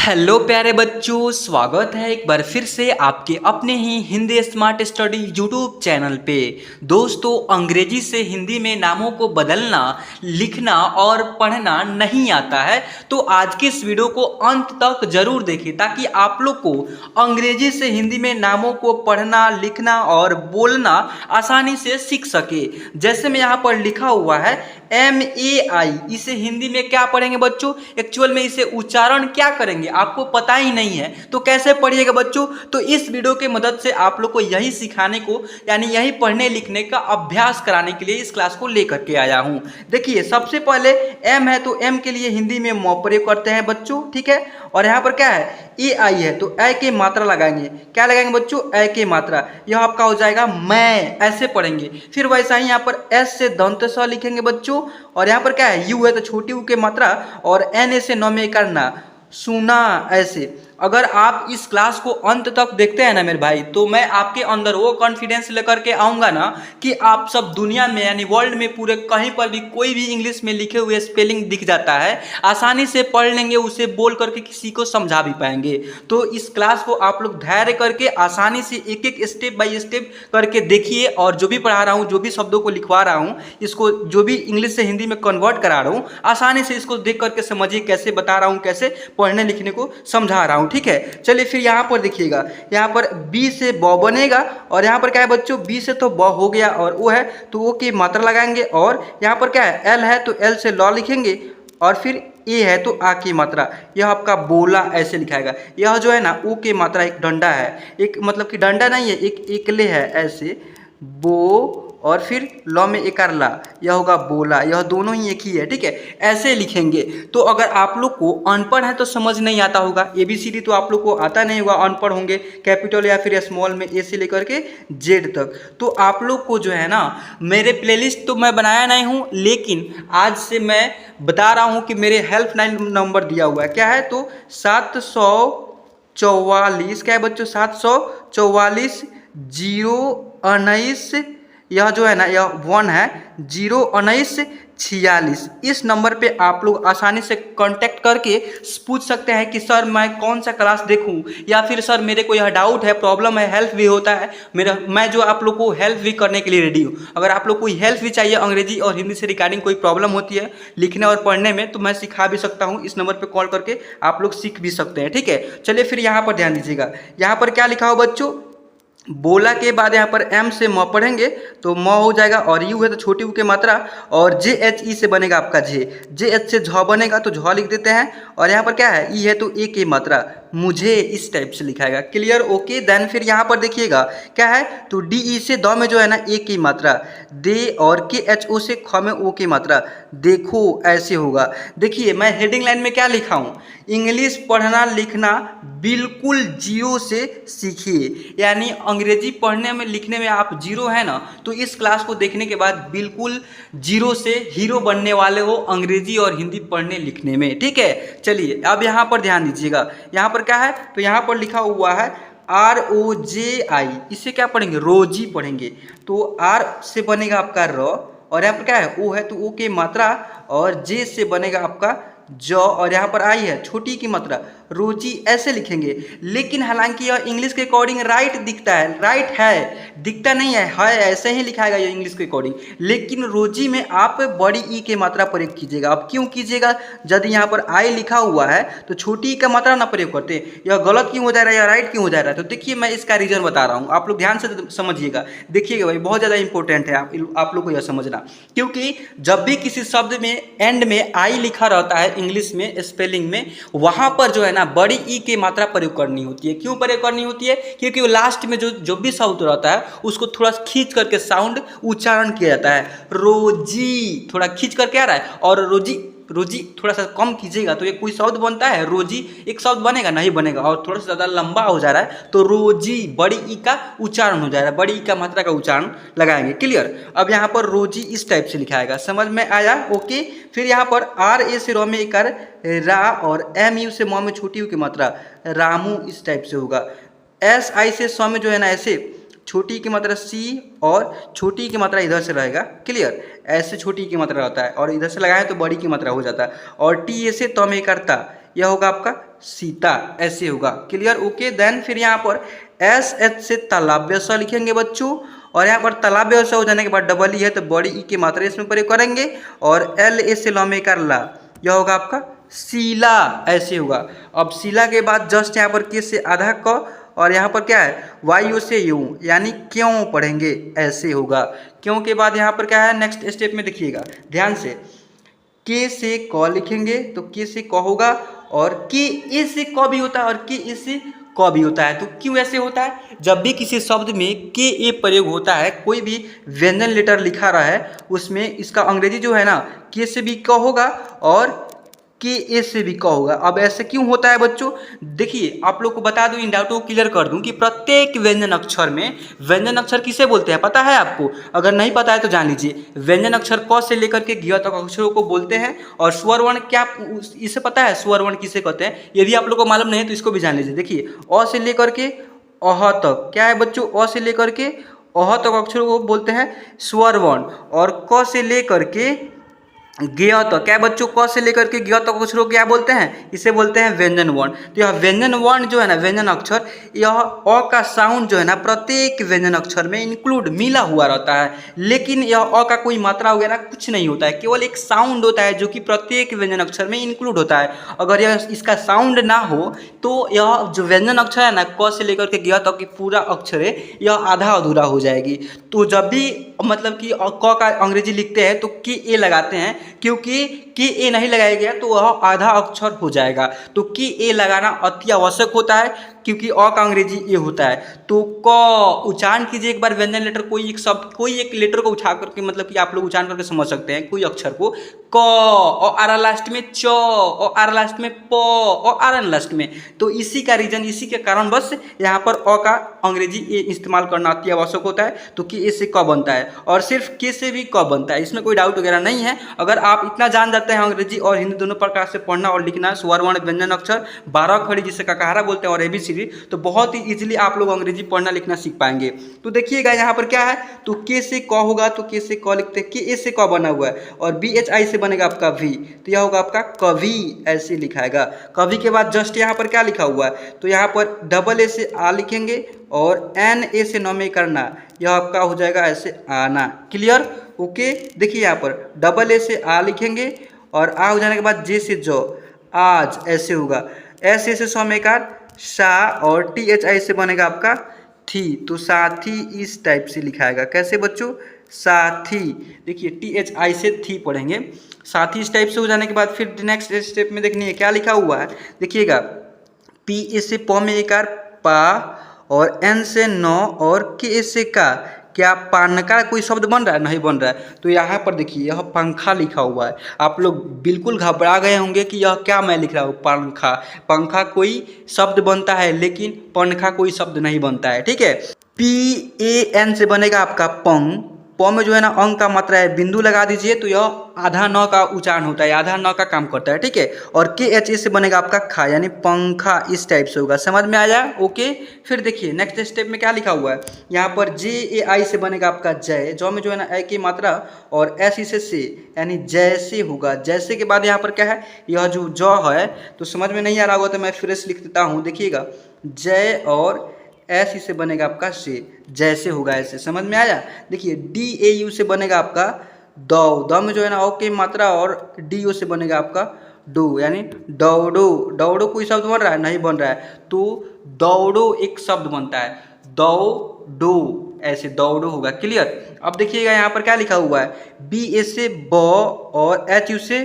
Hello प्यारे बच्चों, स्वागत है एक बार फिर से आपके अपने ही Hindi smart study YouTube channel पे। दोस्तों, अंग्रेजी से हिंदी में नामों को बदलना, लिखना और पढ़ना नहीं आता है तो आज के इस वीडियो को अंत तक जरूर देखें ताकि आप लोग को अंग्रेजी से हिंदी में नामों को पढ़ना, लिखना और बोलना आसानी से सीख सके। जैसे मैं यहाँ पर लिखा हुआ है MAI, इसे हिंदी में क्या पढ़ेंगे बच्चों? एक्चुअल में इसे उच्चारण क्या करेंगे आपको पता ही नहीं है तो कैसे पढ़िएगा बच्चों? तो इस वीडियो की मदद से आप लोग को यही सिखाने को, यानी यही पढ़ने लिखने का अभ्यास कराने के लिए इस क्लास को लेकर के आया हूं। देखिए, सबसे पहले M है तो M के लिए हिंदी में म प्रयोग करते हैं बच्चों, ठीक है। और यहाँ पर क्या है? AI है तो ए की मात्रा लगाएंगे। क्या लगाएंगे बच्चों? ए की मात्रा। यह आपका हो जाएगा मैं, ऐसे पढ़ेंगे। फिर वैसा ही यहाँ पर S से दंत स लिखेंगे बच्चों। और यहाँ पर क्या है? U है तो छोटी U की मात्रा और NA से नौमे करना, सुना, ऐसे। अगर आप इस क्लास को अंत तक देखते हैं ना मेरे भाई, तो मैं आपके अंदर वो कॉन्फिडेंस लेकर के आऊँगा ना कि आप सब दुनिया में, यानी वर्ल्ड में पूरे कहीं पर भी कोई भी इंग्लिश में लिखे हुए स्पेलिंग दिख जाता है, आसानी से पढ़ लेंगे, उसे बोल करके किसी को समझा भी पाएंगे। तो इस क्लास को आप लोग धैर्य करके आसानी से एक एक स्टेप बाय स्टेप करके देखिए। और जो भी पढ़ा रहा हूँ, जो भी शब्दों को लिखवा रहा हूँ, इसको जो भी इंग्लिश से हिंदी में कन्वर्ट करा रहा हूँ, आसानी से इसको देख करके समझिए कैसे बता रहा हूँ, कैसे पढ़ने लिखने को समझा रहा हूँ, ठीक है। चलिए फिर यहाँ पर देखिएगा, यहाँ पर बी से ब बनेगा और यहाँ पर क्या है बच्चों? बी से तो ब हो गया और ओ है तो ओ की मात्रा लगाएंगे। और यहाँ पर क्या है? एल है तो एल से लॉ लिखेंगे और फिर ए है तो आ की मात्रा। यह आपका बोला, ऐसे लिखाएगा। यह जो है ना, ओ की मात्रा एक डंडा है, एक मतलब कि डंडा नहीं है, एक एकले है, ऐसे बो और फिर लॉ में एकार ला, यह होगा बोला। यह दोनों ही एक ही है, ठीक है। ऐसे लिखेंगे। तो अगर आप लोग को अनपढ़ है तो समझ नहीं आता होगा, ABCD तो आप लोग को आता नहीं होगा, अनपढ़ होंगे, कैपिटल या फिर स्मॉल में ए से लेकर के जेड तक। तो आप लोग को जो है ना, मेरे प्लेलिस्ट तो मैं बनाया नहीं हूँ, लेकिन आज से मैं बता रहा हूँ कि मेरे हेल्पलाइन नंबर दिया हुआ है। क्या है? तो 744, क्या है बच्चों? 744 019, यह जो है ना, यह 1 है, 01946। इस नंबर पे आप लोग आसानी से कांटेक्ट करके पूछ सकते हैं कि सर मैं कौन सा क्लास देखूं, या फिर सर मेरे को यह डाउट है, प्रॉब्लम है। हेल्प भी होता है मेरा, मैं जो आप लोग को हेल्प भी करने के लिए रेडी हूं। अगर आप लोग कोई हेल्प भी चाहिए, अंग्रेजी और हिंदी से रिगार्डिंग कोई प्रॉब्लम होती है लिखने और पढ़ने में, तो मैं सिखा भी सकता हूँ। इस नंबर पर कॉल करके आप लोग सीख भी सकते हैं, ठीक है। चलिए फिर यहाँ पर ध्यान दीजिएगा, यहाँ पर क्या लिखा हो बच्चों? बोला के बाद यहाँ पर M से म पढ़ेंगे तो म हो जाएगा, और U है तो छोटी U की मात्रा, और JHE से बनेगा आपका JH से झ बनेगा तो झ लिख देते हैं। और यहाँ पर क्या है? E है तो ए की मात्रा, मुझे, इस टाइप से लिखाएगा। क्लियर? ओके। देन फिर यहाँ पर देखिएगा क्या है? तो DE से द में जो है ना, ए की मात्रा, दे, और KHO से ख में ओ की मात्रा, देखो, ऐसे होगा। देखिए, मैं हेडिंग लाइन में क्या लिखा हूँ? इंग्लिश पढ़ना लिखना बिल्कुल जीरो से सीखिए। यानी अंग्रेजी पढ़ने में लिखने में आप जीरो है ना, तो इस क्लास को देखने के बाद बिल्कुल जीरो से हीरो बनने वाले हो अंग्रेजी और हिंदी पढ़ने लिखने में, ठीक है। चलिए अब यहाँ पर ध्यान दीजिएगा, यहाँ पर क्या है? तो यहाँ पर लिखा हुआ है ROJI, इसे क्या पढ़ेंगे? रोजी पढ़ेंगे। तो R से बनेगा आपका र, और यहाँ पर क्या है? O है तो O की मात्रा, और J से बनेगा आपका ज, और यहाँ पर आई है छोटी की मात्रा, रोजी, ऐसे लिखेंगे। लेकिन हालांकि यह इंग्लिश के अकॉर्डिंग राइट दिखता है, राइट है, दिखता नहीं है, ऐसे ही लिखाएगा यह इंग्लिश के अकॉर्डिंग। लेकिन रोजी में आप बड़ी ई की मात्रा प्रयोग कीजिएगा। अब क्यों कीजिएगा? यदि यहाँ पर आई लिखा हुआ है तो छोटी ई का मात्रा ना प्रयोग करते, यह गलत क्यों हो जा रहा है या राइट क्यों हो जा रहा है? तो देखिए, मैं इसका रीजन बता रहा हूँ, आप लोग ध्यान से समझिएगा। देखिएगा भाई, बहुत ज़्यादा इंपॉर्टेंट है आप लोग को यह समझना, क्योंकि जब भी किसी शब्द में एंड में आई लिखा रहता है इंग्लिश में स्पेलिंग में, वहाँ पर जो है ना, बड़ी ई की मात्रा प्रयोग करनी होती है। क्यों प्रयोग करनी होती है? क्योंकि वो लास्ट में जो भी साउंड रहता है उसको थोड़ा खींच करके साउंड उच्चारण किया जाता है। रोजी थोड़ा खींच करके आ रहा है, और रोजी, रोजी थोड़ा सा कम कीजिएगा तो ये कोई शब्द बनता है? रोजी एक शब्द बनेगा? नहीं बनेगा। और थोड़ा सा ज़्यादा लंबा हो जा रहा है तो रोजी, बड़ी ई का उच्चारण हो जा रहा है, बड़ी ई का मात्रा का उच्चारण लगाएंगे। क्लियर? अब यहाँ पर रोजी इस टाइप से लिखाएगा, समझ में आया? ओके। फिर यहाँ पर RA से र में एक रा, और MU से म में छोटी U की मात्रा, रामू, इस टाइप से होगा। SI से स में जो है ना, ऐसे छोटी की मात्रा सी, और छोटी की मात्रा इधर से रहेगा। क्लियर? ऐसे छोटी की मात्रा रहता है, और इधर से लगाएं तो बड़ी की मात्रा हो जाता है। और टी से त में करता, यह होगा आपका सीता, ऐसे होगा। Clear, okay. देन फिर यहाँ पर एस एच से तालव्य स लिखेंगे बच्चों, और यहाँ पर तालव्य स हो जाने के बाद डबल ई है तो बड़ी ई की मात्रा इसमें प्रयोग करेंगे, और एल ए से लमेकार ला, यह होगा आपका शीला, ऐसे होगा। अब शीला के बाद जस्ट यहाँ पर के से आधा क, और यहाँ पर क्या है वायु से यू, यानी क्यों पढ़ेंगे, ऐसे होगा। क्यों के बाद यहाँ पर क्या है नेक्स्ट स्टेप में देखिएगा ध्यान से, के से क लिखेंगे तो के से क होगा, और के ए से क भी होता है और के ए से क भी होता है। तो क्यों ऐसे होता है, जब भी किसी शब्द में के ए प्रयोग होता है, कोई भी व्यंजन लेटर लिखा रहा है उसमें इसका अंग्रेजी जो है ना के से भी क होगा और के ए से भी क होगा। अब ऐसे क्यों होता है बच्चों, देखिए आप लोग को बता दूं, इन डाउट को क्लियर कर दूं कि प्रत्येक व्यंजन अक्षर में, व्यंजन अक्षर किसे बोलते हैं पता है आपको, अगर नहीं पता है तो जान लीजिए। व्यंजन अक्षर क से लेकर के ज्ञ तक अक्षरों को बोलते हैं, और स्वर वर्ण क्या इसे पता है स्वर वर्ण किसे कहते हैं, यदि आप लोग को मालूम नहीं है तो इसको भी जान लीजिए। देखिए अ से लेकर के अह तक क्या है बच्चों, अ से लेकर के अह तक अक्षरों को बोलते हैं स्वर वर्ण, और क से लेकर के ज्ञ तक क्या बच्चों, क से लेकर के ज्ञ तक अक्षरों को क्या बोलते हैं, इसे बोलते हैं व्यंजन वर्ण। तो यह व्यंजन वर्ण जो है ना, व्यंजन अक्षर, यह अ का साउंड जो है ना प्रत्येक व्यंजन अक्षर में इंक्लूड मिला हुआ रहता है, लेकिन यह अ का कोई मात्रा वगैरह कुछ नहीं होता है, केवल एक साउंड होता है जो कि प्रत्येक व्यंजन अक्षर में इंक्लूड होता है। अगर यह इसका साउंड ना हो तो यह जो व्यंजन अक्षर है ना, क से लेकर के ज्ञ तक की पूरा अक्षर है, यह आधा अधूरा हो जाएगी। तो जब भी मतलब कि क का अंग्रेजी लिखते हैं तो के ए लगाते हैं, क्योंकि के ए नहीं लगाया गया तो वह आधा अक्षर हो जाएगा। तो के ए लगाना अति आवश्यक होता है, क्योंकि अ का अंग्रेजी ए होता है। तो क उच्चारण कीजिए एक बार व्यंजन लेटर, कोई एक शब्द, कोई एक लेटर को उठा करके, मतलब कि आप लोग उच्चारण करके समझ सकते हैं कोई अक्षर को, क, और आर लास्ट में च, और आर लास्ट में प, और आर लास्ट में। तो इसी का रीजन, इसी के कारण बस यहाँ पर अ का अंग्रेजी ए इस्तेमाल करना अति आवश्यक होता है। तो के ए से क बनता है, और सिर्फ के से भी क बनता है, इसमें कोई डाउट वगैरह नहीं है। अगर आप इतना जान जाते हैं अंग्रेजी और हिंदी दोनों प्रकार से पढ़ना और लिखना, स्वर वर्ण व्यंजन अक्षर 12 खड़ी जिसे ककारा बोलते हैं और एबीसीडी, तो बहुत ही इजीली आप लोग अंग्रेजी पढ़ना लिखना सीख पाएंगे। तो देखिएगा यहाँ पर क्या है, तो के से क होगा तो के से क लिखते हैं, के ए से क बना हुआ है, और बी एच आई से बनेगा आपका वी, तो यह होगा आपका कवि, ऐसे लिखाएगा। कवि के बाद जस्ट यहाँ पर क्या लिखा हुआ है, तो यहाँ पर डबल ए से आ लिखेंगे, और एन ए से नॉमे करना, यह आपका हो जाएगा ऐसे आना। Clear, okay. देखिए यहाँ पर डबल ए से आ लिखेंगे, और आ हो जाने के बाद जे से जो, आज, ऐसे होगा। एस ए से सौमेकार सा, और टी एच आई से बनेगा आपका थी, तो साथी इस टाइप से लिखाएगा। कैसे बच्चों, साथी। देखिए टी एच आई से थी पढ़ेंगे, साथी इस टाइप से हो जाने के बाद फिर नेक्स्ट स्टेप में देखनी है क्या लिखा हुआ है। देखिएगा पी ए से प में एकार पा, और एन से नौ, और के से का, क्या पान का कोई शब्द बन रहा है, नहीं बन रहा है। तो यहाँ पर देखिए यह पंखा लिखा हुआ है, आप लोग बिल्कुल घबरा गए होंगे कि यह क्या मैं लिख रहा हूँ, पंखा। पंखा कोई शब्द बनता है, लेकिन पंखा कोई शब्द नहीं बनता है, ठीक है। पी ए एन से बनेगा आपका पंग, प में जो है ना अंक का मात्रा है, बिंदु लगा दीजिए तो यह आधा नौ का उच्चारण होता है, आधा नौ का काम करता है, ठीक है। और के एच ए से बनेगा आपका खा, यानी पंखा, इस टाइप से होगा। समझ में आया, ओके। फिर देखिए नेक्स्ट स्टेप में क्या लिखा हुआ है, यहाँ पर जे ए आई से बनेगा आपका जय, जौ में जो है ना ए की मात्रा, और एस इसे से, यानी जैसे होगा। जैसे के बाद यहाँ पर क्या है, यह जो जौ है, तो समझ में नहीं आ रहा होगा तो मैं फिर से लिख देता हूँ। देखिएगा जय, और एस इसे बनेगा आपका से, जैसे होगा ऐसे। समझ में आया। देखिए डी ए यू से बनेगा आपका दौ, द में जो है ना ओ की मात्रा, और डी ओ से बनेगा आपका डो, यानी दौड़ो। दौड़ो कोई शब्द बन रहा है, नहीं बन रहा है, तो दौड़ो एक शब्द बनता है, दौड़ो, ऐसे दौड़ो होगा। क्लियर। अब देखिएगा यहाँ पर क्या लिखा हुआ है, बी ए से ब, और एच यू से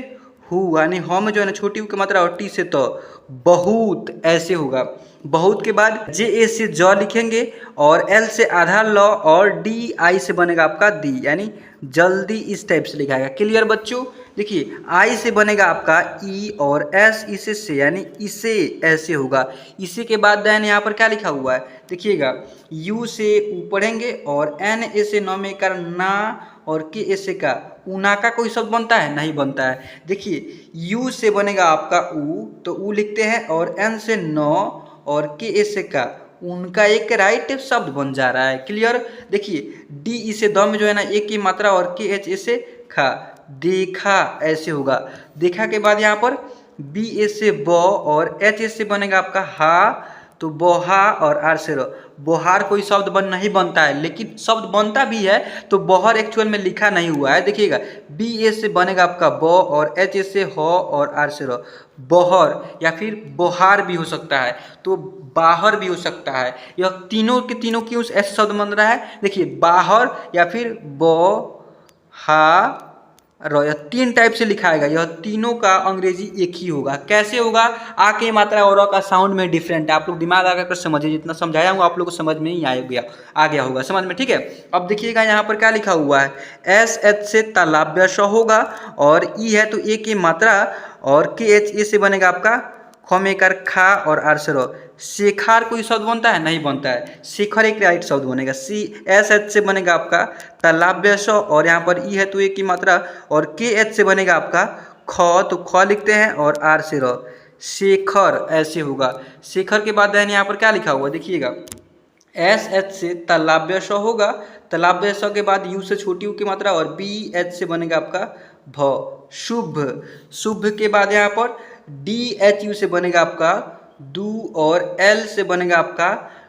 हु, यानी ह में जो है ना छोटी हु की मात्रा, और टी से तो बहुत, ऐसे होगा। बहुत के बाद जे ए से ज लिखेंगे, और एल से आधा ल, और डी आई से बनेगा आपका दी, यानी जल्दी, इस टाइप से लिखाएगा। क्लियर बच्चों। देखिए आई से बनेगा आपका ई, और एस इसे से, यानी इसे, ऐसे होगा। इसी के बाद देन यहाँ पर क्या लिखा हुआ है, देखिएगा यू से ऊ पढ़ेंगे, और एन ए से नौ में कर ना, और के ए से का, ऊना का कोई शब्द बनता है, नहीं बनता है। देखिए यू से बनेगा आपका ऊ, तो ऊ लिखते हैं, और एन से नौ, और के ए से का, उनका एक राइट शब्द बन जा रहा है। क्लियर। देखिए डी ई से द में जो है ना एक की मात्रा, और के एच ए से खा, देखा, ऐसे होगा। देखा के बाद यहाँ पर बी ए से ब और एच ए से बनेगा आपका हा, तो बोहा और आर से र। बोहार कोई शब्द नहीं बनता है, लेकिन शब्द बनता भी है तो बहर एक्चुअल में लिखा नहीं हुआ है। देखिएगा बी ए से बनेगा आपका ब और एच ए से ह और आर से र। बहर या फिर बोहार भी हो सकता है, तो बाहर भी हो सकता है। यह तीनों के तीनों क्यों ऐसे शब्द बन रहा है, देखिए बाहर या फिर हा र, यह तीन टाइप से लिखाएगा। यह तीनों का अंग्रेजी एक ही होगा। कैसे होगा, आ की मात्रा और का साउंड में डिफरेंट है। आप लोग दिमाग लगा कर समझिए, जितना समझाया हूँ आप लोग को समझ में ही आ गया होगा समझ में, ठीक है। अब देखिएगा यहाँ पर क्या लिखा हुआ है, एस एच से तालाब्य श होगा और ई है तो ए की मात्रा और के एच ए से बनेगा आपका खमेकर खा और आर से रो। शेखार कोई शब्द बनता है, नहीं बनता है। शेखर एक राइट शब्द बनेगा। सी एस एच से बनेगा आपका तालाब्य श और यहाँ पर ई है तो ए की मात्रा और के एच से बनेगा आपका ख, तो ख लिखते हैं और आर से र। शेखर ऐसे होगा। शेखर के बाद यहाँ पर क्या लिखा हुआ देखिएगा, एस एच से तालाब्य श होगा, तालाब्य श के बाद यू से छोटी यू की मात्रा और बी एच से बनेगा आपका भ, शुभ। शुभ के बाद यहाँ पर डी एच यू से बनेगा आपका दू और एल से बनेगा आपका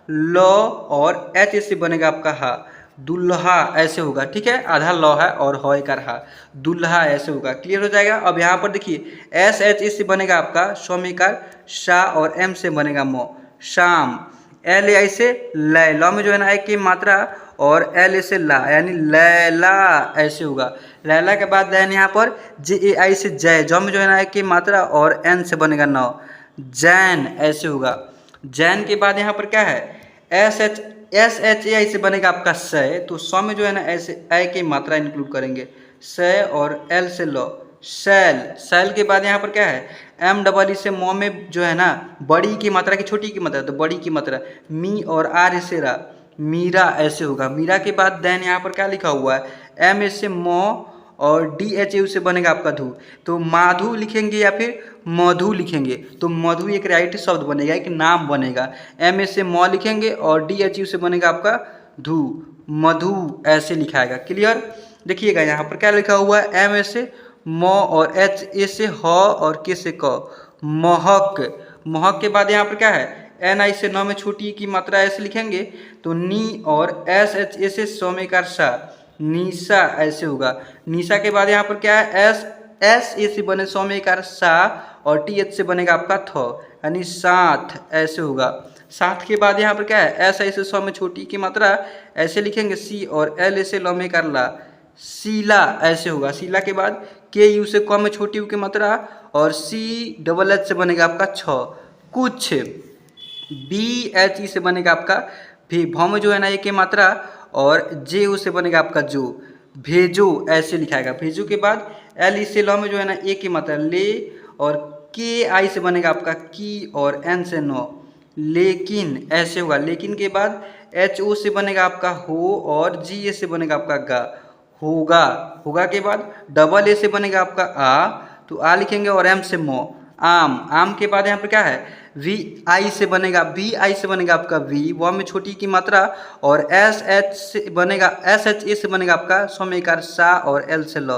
ल और एच से बनेगा आपका हा, दुल्हा ऐसे होगा, ठीक है। आधा ल है और ह एक हा, दुल्हा ऐसे होगा। क्लियर हो जाएगा। अब यहाँ पर देखिए एस एच ए से बनेगा आपका सौमेकार शा और एम से बनेगा मो, शाम। एल ए आई से लय, ल में जो है ना एक की मात्रा और एल ए से ला यानी लैला ऐसे होगा। लैला के बाद देन यहाँ पर जे ए आई से जय, ज में जो है ना एक की मात्रा और एन से बनेगा नौ, जैन ऐसे होगा। जैन के बाद यहाँ पर क्या है, एस एच ए आई से बनेगा आपका सय, तो स में जो है ना ऐसे ए की मात्रा इंक्लूड करेंगे, सय और एल से लो, शैल। शैल के बाद यहाँ पर क्या है, एम डबल ई से मो में जो है ना बड़ी की मात्रा की छोटी की मात्रा, तो बड़ी की मात्रा मी और आर से रा, मीरा ऐसे होगा। मीरा के बाद देन यहाँ पर क्या लिखा हुआ है, एम ए से मो और डी एच यू से बनेगा आपका धू, तो माधु लिखेंगे या फिर मधु लिखेंगे, तो मधु एक राइट शब्द बनेगा, एक नाम बनेगा। एम ए से मो लिखेंगे और डी एच यू से बनेगा आपका धू, मधु ऐसे लिखाएगा। क्लियर। देखिएगा यहाँ पर क्या लिखा हुआ है, एम ए से मो और एच ए से ह और के से क, महक। महक के बाद यहाँ पर क्या है, एन आई से नौ में छोटी की मात्रा ऐसे लिखेंगे, तो नी और एस एच ए से सौमेकार सा, निशा ऐसे होगा। निशा के बाद यहाँ पर क्या है, एस ए से बने सौमेकार सा और टी एच से बनेगा आपका थ यानी साथ ऐसे होगा। साथ के बाद यहाँ पर क्या है, एस आई से सौ में छोटी की मात्रा ऐसे लिखेंगे, सी और एल ए से लौमेकार ला, शीला ऐसे होगा। शीला के बाद के यू से क में छोटी यू की मात्रा और सी डबल एच से बनेगा आपका छ, कुछ। बी एच ई से बनेगा आपका भी, भ में जो है ना एक की मात्रा और जे यू से बनेगा आपका जो, भेजो ऐसे लिखाएगा। भेजो के बाद एल ई से ल में जो है ना एक की मात्रा ले और के आई से बनेगा आपका की और एन से नो, लेकिन ऐसे होगा। लेकिन के बाद एच ओ से बनेगा आपका हो और जी ए से बनेगा आपका गा, होगा। होगा के बाद डबल ए से बनेगा आपका आ, तो आ लिखेंगे और एम से मो, आम। आम के बाद यहाँ पर क्या है, वी आई से बनेगा, वी आई से बनेगा आपका वी, व में छोटी की मात्रा और एस एच से बनेगा, एस एच ए से बनेगा आपका सौमेकार सा और एल से लो,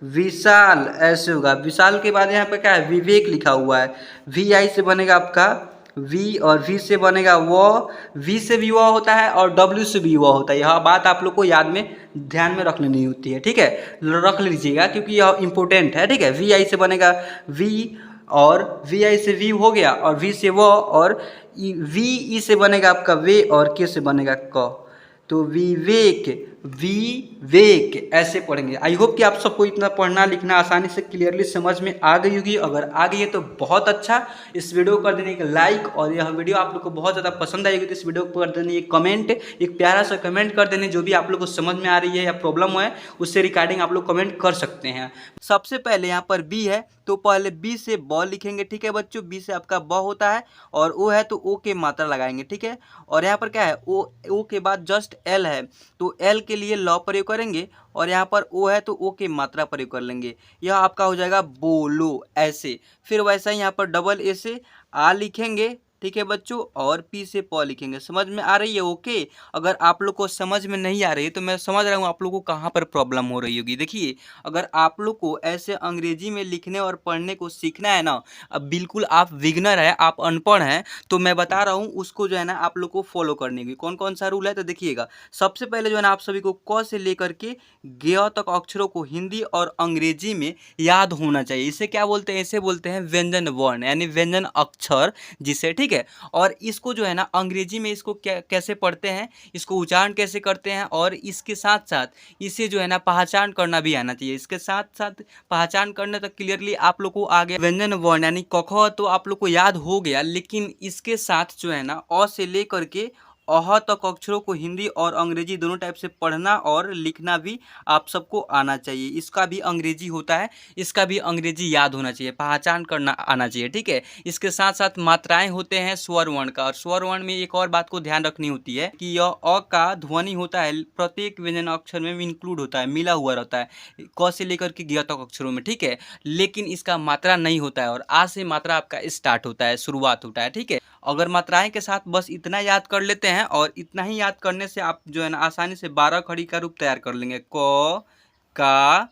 विशाल ऐसे होगा। विशाल के बाद यहाँ पे क्या है, विवेक लिखा हुआ है। वी आई से बनेगा आपका वी और वी से बनेगा वो, वी से भी वो होता है और डब्ल्यू से भी वो होता है। यह बात आप लोग को याद में ध्यान में रख लेनी होती है, ठीक है, रख लीजिएगा क्योंकि यह इंपॉर्टेंट है, ठीक है। वी आई से बनेगा वी और वी आई से वी हो गया और वी से वो और वी ई से बनेगा आपका वे और के से बनेगा क, तो विवेक, विवेक ऐसे पढ़ेंगे। आई होप कि आप सबको इतना पढ़ना लिखना आसानी से क्लियरली समझ में आ गई होगी। अगर आ गई है तो बहुत अच्छा, इस वीडियो को कर देने एक लाइक, और यह वीडियो आप लोग को बहुत ज़्यादा पसंद आएगी तो इस वीडियो को कर देने एक कमेंट, एक प्यारा सा कमेंट कर देने, जो भी आप लोग को समझ में आ रही है या प्रॉब्लम है उससे रिगार्डिंग आप लोग कमेंट कर सकते हैं। सबसे पहले यहाँ पर बी है तो पहले बी से ब लिखेंगे, ठीक है बच्चों। बी से आपका ब होता है और ओ है तो ओ के मात्रा लगाएंगे, ठीक है। और यहाँ पर क्या है, ओ के बाद जस्ट एल है तो एल के लिए ल प्रयोग करेंगे और यहाँ पर ओ है तो ओ के मात्रा प्रयोग कर लेंगे। यह आपका हो जाएगा बोलो ऐसे। फिर वैसा ही यहाँ पर डबल ए से आ लिखेंगे ठीक है बच्चों, और पी से प लिखेंगे। समझ में आ रही है? ओके। अगर आप लोग को समझ में नहीं आ रही है तो मैं समझ रहा हूँ आप लोग को कहाँ पर प्रॉब्लम हो रही होगी। देखिए, अगर आप लोग को ऐसे अंग्रेजी में लिखने और पढ़ने को सीखना है ना, अब बिल्कुल आप बिगिनर है, आप अनपढ़ हैं, तो मैं बता रहा हूँ उसको जो है ना आप लोग को फॉलो करने की कौन कौन सा रूल है। तो देखिएगा, सबसे पहले जो है ना आप सभी को क से लेकर के ग तक अक्षरों को हिंदी और अंग्रेजी में याद होना चाहिए। इसे क्या बोलते हैं? इसे बोलते हैं व्यंजन वर्ण, यानी व्यंजन अक्षर जिसे, ठीक है। और इसको जो है ना अंग्रेजी में इसको कैसे पढ़ते हैं, इसको उच्चारण कैसे करते हैं, और इसके साथ साथ इसे जो है ना पहचान करना भी आना चाहिए। इसके साथ साथ पहचान करने तक क्लियरली आप लोग को आ गया व्यंजन वर्ण, यानी क ख तो आप लोग को याद हो गया, लेकिन इसके साथ जो है ना अ से लेकर के अह तक अक्षरों को हिंदी और अंग्रेजी दोनों टाइप से पढ़ना और लिखना भी आप सबको आना चाहिए। इसका भी अंग्रेजी होता है, इसका भी अंग्रेजी याद होना चाहिए, पहचान करना आना चाहिए, ठीक है। इसके साथ साथ मात्राएं होते हैं स्वर वर्ण का, और स्वर वर्ण में एक और बात को ध्यान रखनी होती है कि यह अ का ध्वनि होता है प्रत्येक व्यंजन अक्षर में इंक्लूड होता है, मिला हुआ रहता है क से लेकर के ग तक अक्षरों में, ठीक है। लेकिन इसका मात्रा नहीं होता है, और आ से मात्रा आपका स्टार्ट होता है, शुरुआत होता है, ठीक है। अगर मात्राएं के साथ बस इतना याद कर लेते हैं, और इतना ही याद करने से आप जो है ना आसानी से 12 खड़ी का रूप तैयार कर लेंगे। क का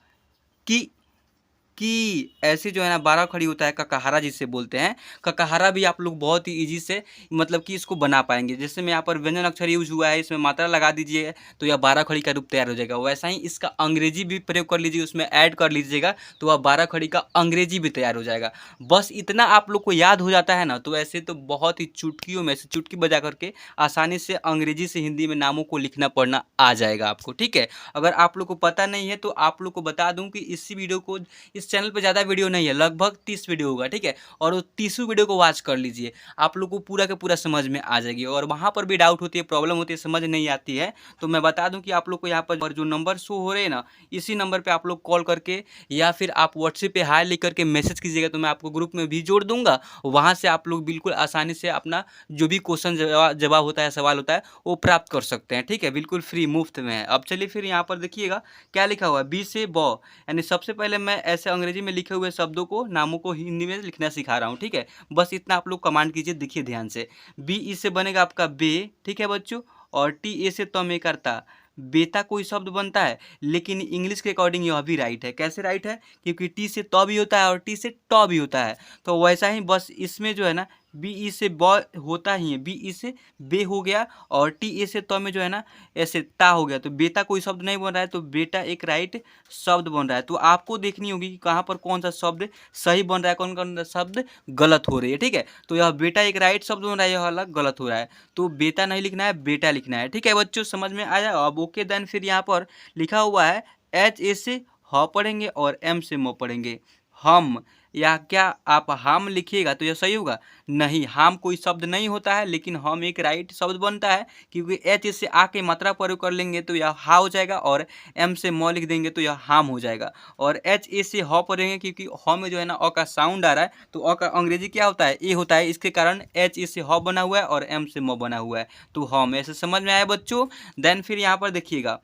की ऐसे जो है ना 12 खड़ी होता है ककाहारा जिसे बोलते हैं। ककाहारा भी आप लोग बहुत ही इजी से मतलब कि इसको बना पाएंगे। जैसे में यहाँ पर व्यंजन अक्षर यूज हुआ है, इसमें मात्रा लगा दीजिए तो यह 12 खड़ी का रूप तैयार हो जाएगा। वैसा ही इसका अंग्रेजी भी प्रयोग कर लीजिए, उसमें ऐड कर लीजिएगा तो वह 12 खड़ी का अंग्रेजी भी तैयार हो जाएगा। बस इतना आप लोग को याद हो जाता है ना, तो ऐसे तो बहुत ही चुटकियों में से चुटकी बजा करके आसानी से अंग्रेजी से हिंदी में नामों को लिखना पढ़ना आ जाएगा आपको, ठीक है। अगर आप लोग को पता नहीं है तो आप लोग को बता दूं कि इसी वीडियो को, इस चैनल पे ज़्यादा वीडियो नहीं है, लगभग 30 वीडियो होगा, ठीक है। और वो 30 वीडियो को वॉच कर लीजिए, आप लोग को पूरा का पूरा समझ में आ जाएगी। और वहाँ पर भी डाउट होती है, प्रॉब्लम होती है, समझ नहीं आती है, तो मैं बता दूं कि आप लोग को यहाँ पर जो नंबर शो हो रहे हैं ना, इसी नंबर पर आप लोग कॉल करके या फिर आप व्हाट्सएप पे हाय लिख करके मैसेज कीजिएगा, तो मैं आपको ग्रुप में भी जोड़ दूंगा। वहाँ से आप लोग बिल्कुल आसानी से अपना जो भी क्वेश्चन जवाब होता है, सवाल होता है, वो प्राप्त कर सकते हैं, ठीक है। बिल्कुल फ्री मुफ्त में है। अब चलिए फिर यहाँ पर देखिएगा क्या लिखा हुआ है, बी से ब, यानी सबसे पहले मैं ऐसे अंग्रेजी में लिखे हुए शब्दों को, नामों को हिंदी में लिखना सिखा रहा हूँ, ठीक है। बस इतना आप लोग कमांड कीजिए, देखिए ध्यान से। बी ई से बनेगा आपका बे, ठीक है बच्चों। और टी ए से तो में करता, बेटा कोई शब्द बनता है, लेकिन इंग्लिश के अकॉर्डिंग यह भी राइट है। कैसे राइट है? क्योंकि टी से तो भी होता है और टी से टॉ भी होता है, तो वैसा ही बस इसमें जो है ना बी ई से ब होता ही है, बी ई से बे हो गया, और टी ए से तो में जो है ना ऐसे ता हो गया, तो बेटा कोई शब्द नहीं बन रहा है, तो बेटा एक राइट शब्द बन रहा है। तो आपको देखनी होगी कि कहाँ पर कौन सा शब्द सही बन रहा है, कौन कौन सा शब्द गलत हो रही है, ठीक है। तो यह बेटा एक राइट शब्द बन रहा है, यह अलग गलत हो रहा है, तो बेटा नहीं लिखना है, बेटा लिखना है, ठीक है बच्चों। समझ में आया? अब ओके देन फिर यहाँ पर लिखा हुआ है एच ए से ह पढ़ेंगे और एम से म पढ़ेंगे, हम। या क्या आप हाम लिखिएगा तो यह सही होगा? नहीं, हाम कोई शब्द नहीं होता है, लेकिन हम एक राइट शब्द बनता है, क्योंकि एच से आ के मात्रा प्रयोग कर लेंगे तो यह हा हो जाएगा, और एम से म लिख देंगे तो यह हाम हो जाएगा। और एच ए से ह पढ़ेंगे, क्योंकि ह में जो है ना अ का साउंड आ रहा है, तो अ का अंग्रेजी क्या होता है? ए होता है, इसके कारण एच ए से ह बना हुआ है और एम से म बना हुआ है, तो हम। ऐसे समझ में आया बच्चों? देन फिर यहाँ पर देखिएगा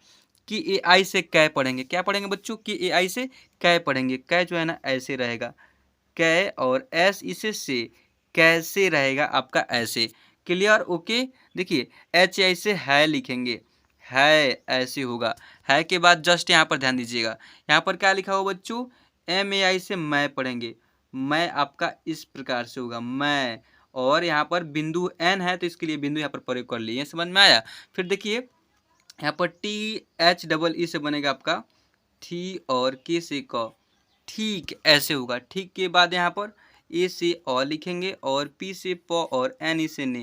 कि ए आई से कै पढ़ेंगे। क्या पढ़ेंगे बच्चों? कि ए आई से कै पढ़ेंगे। कै जो है ना ऐसे रहेगा, कै, और एस इसे से, कैसे रहेगा आपका ऐसे। क्लियर? ओके। देखिए एच आई से है लिखेंगे, है ऐसे होगा। है के बाद जस्ट यहाँ पर ध्यान दीजिएगा, यहाँ पर क्या लिखा हुआ बच्चों? एम ए आई से मैं पढ़ेंगे, मैं आपका इस प्रकार से होगा, मैं। और यहाँ पर बिंदु एन है, तो इसके लिए बिंदु यहाँ पर प्रयोग कर लिए। समझ में आया? फिर देखिए यहाँ पर टी एच डबल ई से बनेगा आपका थी, और के से क, ठीक ऐसे होगा। ठीक के बाद यहाँ पर ए से अ लिखेंगे, और पी से प, और एन ई से ने,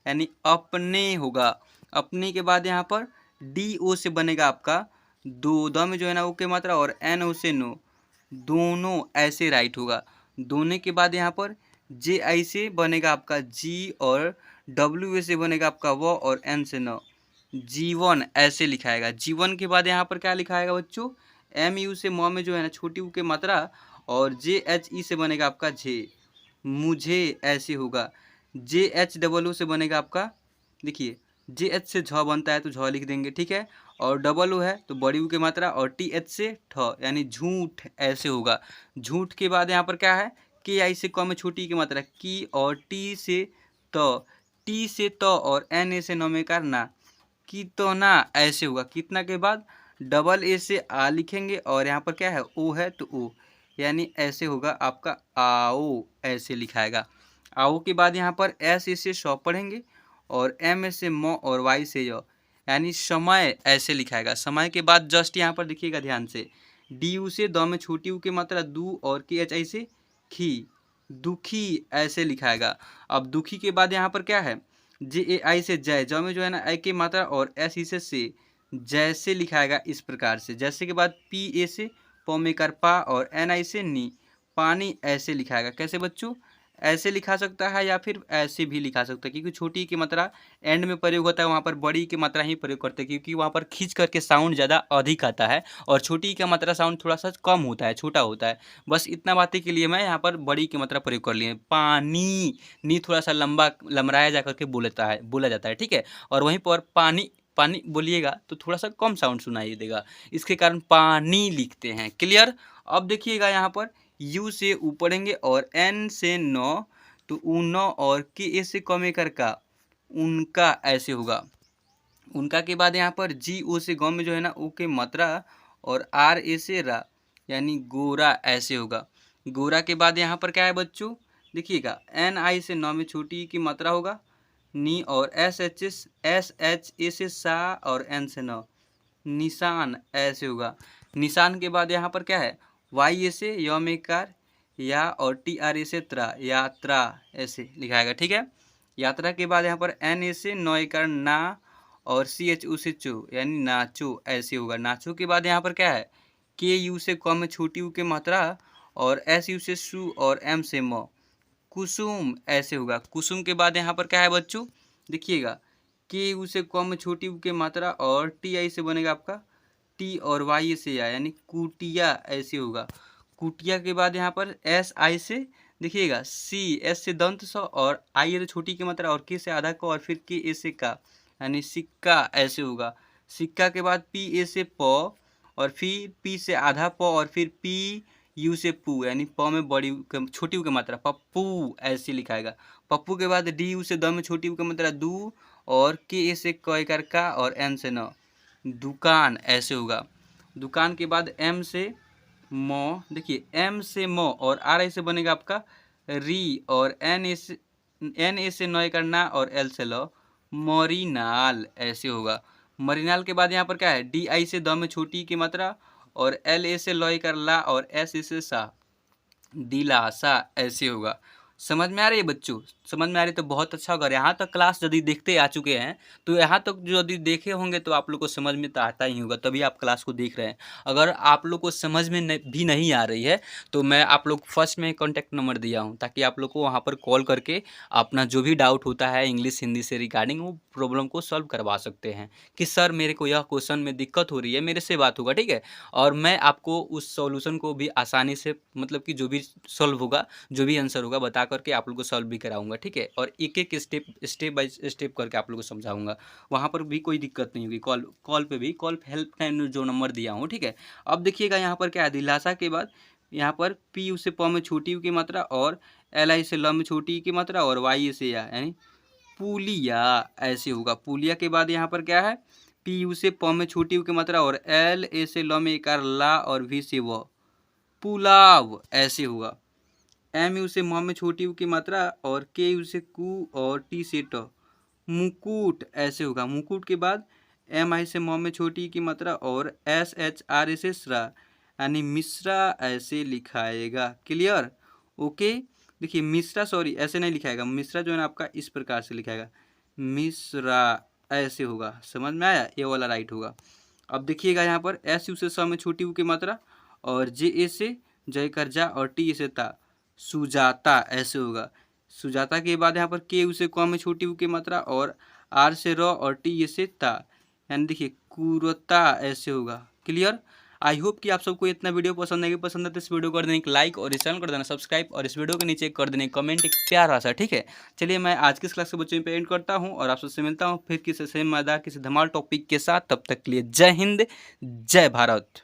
यानी अपने होगा। अपने के बाद यहाँ पर डी ओ से बनेगा आपका दो, द में जो है ना ओ के मात्रा, और एन ओ से नो, दोनों ऐसे राइट होगा। दोनों के बाद यहाँ पर जे आई से बनेगा आपका जी, और डब्ल्यू ए से बनेगा आपका व, और एन से न, जीवन ऐसे लिखाएगा। जीवन के बाद यहाँ पर क्या लिखाएगा बच्चों? एम यू से म में जो है ना छोटी यू के मात्रा, और जे एच ई से बनेगा आपका झे, मुझे ऐसे होगा। जे एच डबल ओ से बनेगा आपका, देखिए जे एच से झ बनता है तो झ लिख देंगे, ठीक है। और डबल ओ है तो बड़ी यू की मात्रा, और टी एच से ठ, यानी झूठ ऐसे होगा। झूठ के बाद यहाँ पर क्या है? के आई से क में छोटी की मात्रा की, और टी से त, तो, टी से तो और एन ए से नौमेकार ना, की तो ना ऐसे होगा। कितना के बाद डबल ए से आ लिखेंगे और यहाँ पर क्या है ओ है तो ओ, यानी ऐसे होगा आपका आओ, ऐसे लिखाएगा। आओ के बाद यहाँ पर एस ए से सौ पढ़ेंगे और एम ए से मो और वाई से यो, यानी समय ऐसे लिखाएगा। समय के बाद जस्ट यहाँ पर देखिएगा ध्यान से, डी यू से दो में छोटी यू की मात्रा दू और के एच आई से खी, दुखी ऐसे लिखाएगा। अब दुखी के बाद यहाँ पर क्या है जे ए आई से जय, ज में जो है ना आई की मात्रा और एस ई से जैसे लिखाएगा इस प्रकार से। जैसे के बाद पी ए से पौमेकर पा और एन आई से नी, पानी ऐसे लिखाएगा। कैसे बच्चों, ऐसे लिखा सकता है या फिर ऐसे भी लिखा सकता है, क्योंकि छोटी की मात्रा एंड में प्रयोग होता है, वहाँ पर बड़ी की मात्रा ही प्रयोग करते हैं, क्योंकि वहाँ पर खींच करके साउंड ज़्यादा अधिक आता है और छोटी का मात्रा साउंड थोड़ा सा कम होता है, छोटा होता है। बस इतना बातें के लिए मैं यहाँ पर बड़ी की मात्रा प्रयोग कर लिए। पानी, नी थोड़ा सा लंबा लमराया जा करके बोला जाता है, ठीक है। और वहीं पर पानी, पानी बोलिएगा तो थोड़ा सा कम साउंड सुनाई देगा, इसके कारण पानी लिखते हैं। क्लियर। अब देखिएगा यहाँ पर यू से ऊ पढ़ेंगे और एन से नौ तो ऊनो और के ए से कमे कर का, उनका ऐसे होगा। उनका के बाद यहाँ पर जी ओ से गौ में जो है ना ओ के मात्रा और आर ए से रा, यानी गोरा ऐसे होगा। गोरा के बाद यहाँ पर क्या है बच्चों, देखिएगा एन आई से नौ में छोटी की मात्रा होगा, नी और एस एच ए से सा और एन से नौ, निशान ऐसे होगा। निशान के बाद यहाँ पर क्या है वाई ए से यौमेकार या और टी आर ए से त्रा, यात्रा ऐसे लिखाएगा, ठीक है। यात्रा के बाद यहाँ पर एन ए से नौकार ना और सी एच यू से चो, यानी नाचो ऐसे होगा। नाचो के बाद यहाँ पर क्या है के यू से कम में छोटी यू के मात्रा और एस यू से सु और एम से म, कुसुम ऐसे होगा। कुसुम के बाद यहाँ पर क्या है बच्चों, देखिएगा के यू से कम में छोटी यू के मात्रा और टी आई से बनेगा आपका टी और वाई से आ, यानी कुटिया ऐसे होगा। कुटिया के बाद यहाँ पर एस आई से देखिएगा सी, एस से दंत स और आई है तो छोटी की मात्रा और के से आधा का और फिर के ए से का, यानी सिक्का ऐसे होगा। सिक्का के बाद पी ए से प और फिर पी से आधा प और फिर पी यू से पू, यानी प में बड़ी छोटी यू की मात्रा पप्पू ऐसे लिखाएगा। पप्पू के बाद डी यू से द में छोटी यू की मात्रा दू और के ए से क कर का और एन से न, दुकान ऐसे होगा। दुकान के बाद एम से मो, देखिए एम से मो और आर आई से बनेगा आपका री और एन ए से नौ करना और एल से लो, मरीनाल ऐसे होगा। मरीनाल के बाद यहाँ पर क्या है डी आई से द में छोटी की मात्रा और एल ए से लॉय कर ला और एस ए से सा, दिलासा ऐसे होगा। समझ में आ रही है बच्चों, समझ में आ रही तो बहुत अच्छा होगा। यहाँ तक क्लास यदि देखते आ चुके हैं तो यहाँ तक जो यदि देखे होंगे तो आप लोग को समझ में तो आता ही होगा, तभी आप क्लास को देख रहे हैं। अगर आप लोग को समझ में भी नहीं आ रही है तो मैं आप लोग फर्स्ट में कॉन्टैक्ट नंबर दिया हूँ, ताकि आप लोग को वहाँ पर कॉल करके अपना जो भी डाउट होता है इंग्लिश हिंदी से रिगार्डिंग वो प्रॉब्लम को सॉल्व करवा सकते हैं कि सर मेरे को यह क्वेश्चन में दिक्कत हो रही है, मेरे से बात होगा, ठीक है। और मैं आपको उस सॉल्यूशन को भी आसानी से मतलब कि जो भी सॉल्व होगा, जो भी आंसर होगा बता करके आप लोग को सॉल्व भी कराऊंगा, ठीक है। और एक एक स्टेप बाय स्टेप करके आप लोग को समझाऊंगा, वहाँ पर भी कोई दिक्कत नहीं होगी। कॉल पे भी कॉल हेल्पलाइन जो नंबर दिया हूँ, ठीक है। अब देखिएगा यहाँ पर क्या है दिलासा के बाद यहाँ पर पी यू से प में छोटी यू की मात्रा और एल आई से ल में छोटी यू की मात्रा और वाई से या, यानी पुलिया ऐसे होगा। पुलिया के बाद यहाँ पर क्या है पी यू से प में छोटी यू की मात्रा और एल ए से ल में एक ला और वी से व, पुलाव ऐसे होगा। एम यू से म में छोटी यू की मात्रा और के यू से कु और टी से ट, मुकुट ऐसे होगा। मुकुट के बाद एम आई से म में छोटी यू की मात्रा और एस एच आर ए से श्रा, यानी मिश्रा ऐसे लिखाएगा। Clear, okay. देखिए मिश्रा, सॉरी ऐसे नहीं लिखाएगा, मिश्रा जो है ना आपका इस प्रकार से लिखाएगा, मिश्रा ऐसे होगा। समझ में आया, ये वाला राइट होगा। अब देखिएगा यहाँ पर एस यू से स में छोटी यू की मात्रा और जे ए से जय कर जा और टी से ता, सुजाता ऐसे होगा। सुजाता के बाद यहाँ पर के यू से क में छोटी यू की मात्रा और आर से र और टी से ता, यानी देखिए कुरता ऐसे होगा। क्लियर। आई होप कि आप सबको इतना वीडियो पसंद आएगी। पसंद है तो इस वीडियो को कर देने एक लाइक और इस चैनल कर देना सब्सक्राइब और इस वीडियो के नीचे कर देने कमेंट एक प्यारा सा, ठीक है। चलिए मैं आज की इस क्लास के बच्चों पे एंड करता हूँ और आप सबसे मिलता हूँ फिर किसी सेम मजेदार किसी धमाल टॉपिक के साथ। तब तक के लिए जय हिंद, जय भारत।